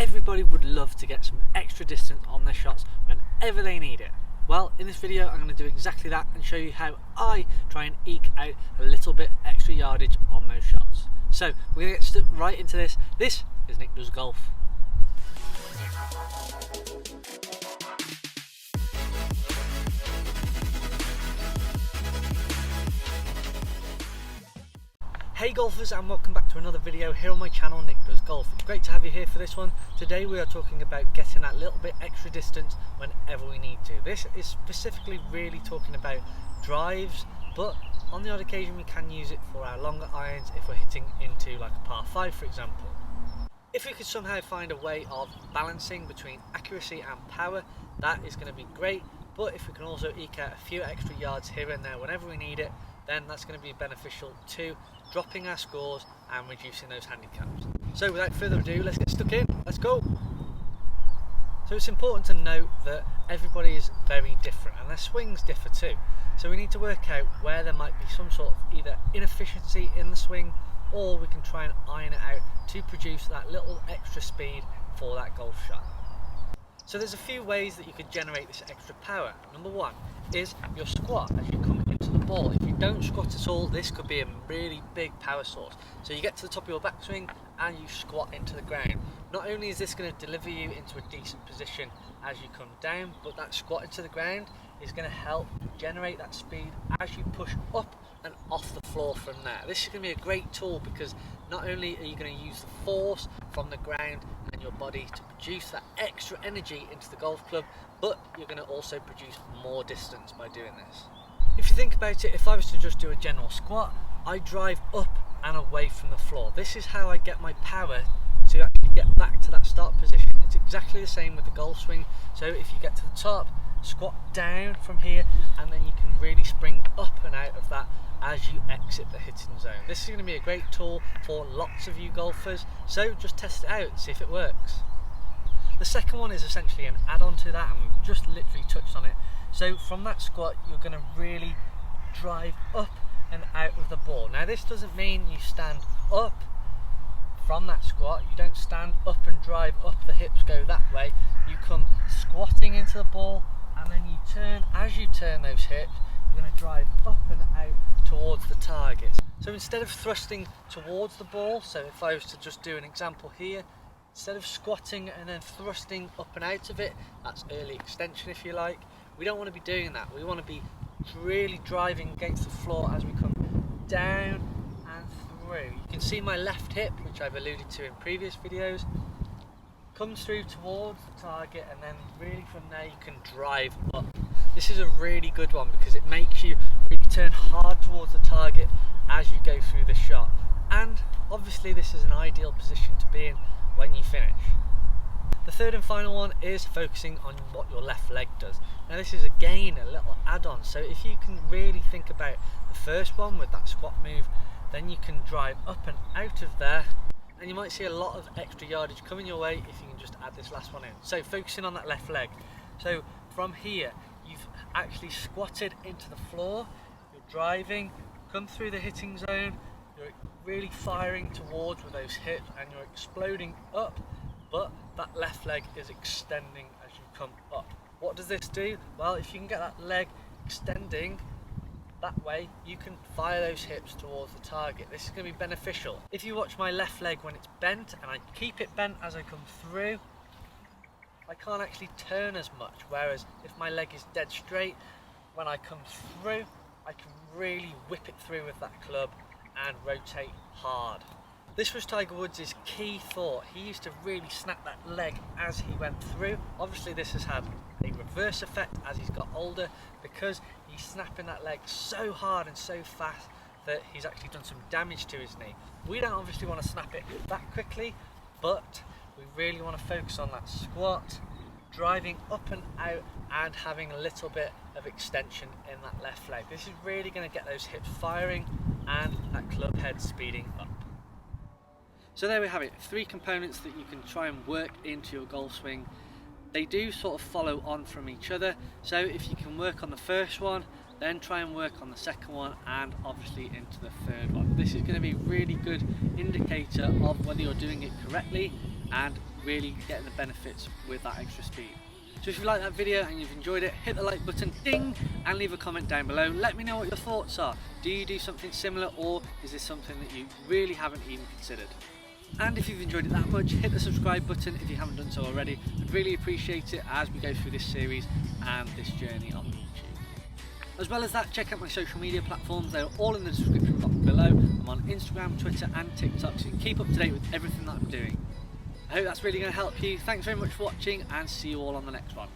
everybody would love to get some extra distance on their shots whenever they need it. Well, in this video I'm going to do exactly that and show you how I try and eke out a little bit extra yardage on those shots. So we're going to get stuck right into this. This is Nick Does Golf. Hey golfers, and welcome back to another video here on my channel, Nick Does Golf. It's great to have you here for this one. Today we are talking about getting that little bit extra distance whenever we need to. This is specifically really talking about drives, but on the odd occasion we can use it for our longer irons if we're hitting into like a par 5 for example. If we could somehow find a way of balancing between accuracy and power, that is going to be great, but if we can also eke out a few extra yards here and there whenever we need it, then that's going to be beneficial to dropping our scores and reducing those handicaps. So without further ado, let's get stuck in. Let's go! So it's important to note that everybody is very different and their swings differ too. So we need to work out where there might be some sort of either inefficiency in the swing, or we can try and iron it out to produce that little extra speed for that golf shot. So there's a few ways that you could generate this extra power. Number one is your squat as you come into the ball. If you don't squat at all, this could be a really big power source. So you get to the top of your backswing and you squat into the ground. Not only is this going to deliver you into a decent position as you come down, but that squat into the ground is going to help generate that speed as you push up and off the floor from there. This is going to be a great tool because not only are you going to use the force from the ground and your body to produce that extra energy into the golf club, but you're going to also produce more distance by doing this. If you think about it, if I was to just do a general squat, I drive up and away from the floor. This is how I get my power to actually get back to that start position. It's exactly the same with the golf swing. So if you get to the top, squat down from here, and then you can really spring up and out of that as you exit the hitting zone. This is going to be a great tool for lots of you golfers, so just test it out and see if it works. The second one is essentially an add-on to that, and we've just literally touched on it. So from that squat, you're going to really drive up and out of the ball. Now this doesn't mean you stand up from that squat. You don't stand up and drive up, the hips go that way. You come squatting into the ball, and then you turn. As you turn those hips, you're going to drive up and out towards the target. So instead of thrusting towards the ball, so if I was to just do an example here, instead of squatting and then thrusting up and out of it, that's early extension if you like, we don't want to be doing that. We want to be really driving against the floor as we come down and through. You can see my left hip, which I've alluded to in previous videos, comes through towards the target, and then really from there you can drive up. This is a really good one because it makes you really turn hard towards the target as you go through the shot, and obviously this is an ideal position to be in when you finish. The third and final one is focusing on what your left leg does. Now this is again a little add-on, so if you can really think about the first one with that squat move, then you can drive up and out of there, and you might see a lot of extra yardage coming your way if you can just add this last one in. So focusing on that left leg. So from here, you've actually squatted into the floor, you're driving, come through the hitting zone, you're really firing towards with those hips and you're exploding up, but that left leg is extending as you come up. What does this do? Well, if you can get that leg extending that way, you can fire those hips towards the target. This is going to be beneficial. If you watch my left leg when it's bent and I keep it bent as I come through, I can't actually turn as much, whereas if my leg is dead straight, when I come through, I can really whip it through with that club and rotate hard. This was Tiger Woods' key thought. He used to really snap that leg as he went through. Obviously this has had a reverse effect as he's got older, because he's snapping that leg so hard and so fast that he's actually done some damage to his knee. We don't obviously want to snap it that quickly, but we really want to focus on that squat, driving up and out, and having a little bit of extension in that left leg. This is really going to get those hips firing and that club head speeding up. So there we have it, 3 components that you can try and work into your golf swing. They do sort of follow on from each other, so if you can work on the first one, then try and work on the second one, and obviously into the third one. This is going to be a really good indicator of whether you're doing it correctly and really getting the benefits with that extra speed. So if you like that video and you've enjoyed it, hit the like button, ding, and leave a comment down below. Let me know what your thoughts are. Do you do something similar, or is this something that you really haven't even considered? And if you've enjoyed it that much, hit the subscribe button if you haven't done so already. I'd really appreciate it as we go through this series and this journey on YouTube. As well as that, check out my social media platforms. They're all in the description box below. I'm on Instagram, Twitter and TikTok, so you can keep up to date with everything that I'm doing. I hope that's really going to help you. Thanks very much for watching, and see you all on the next one.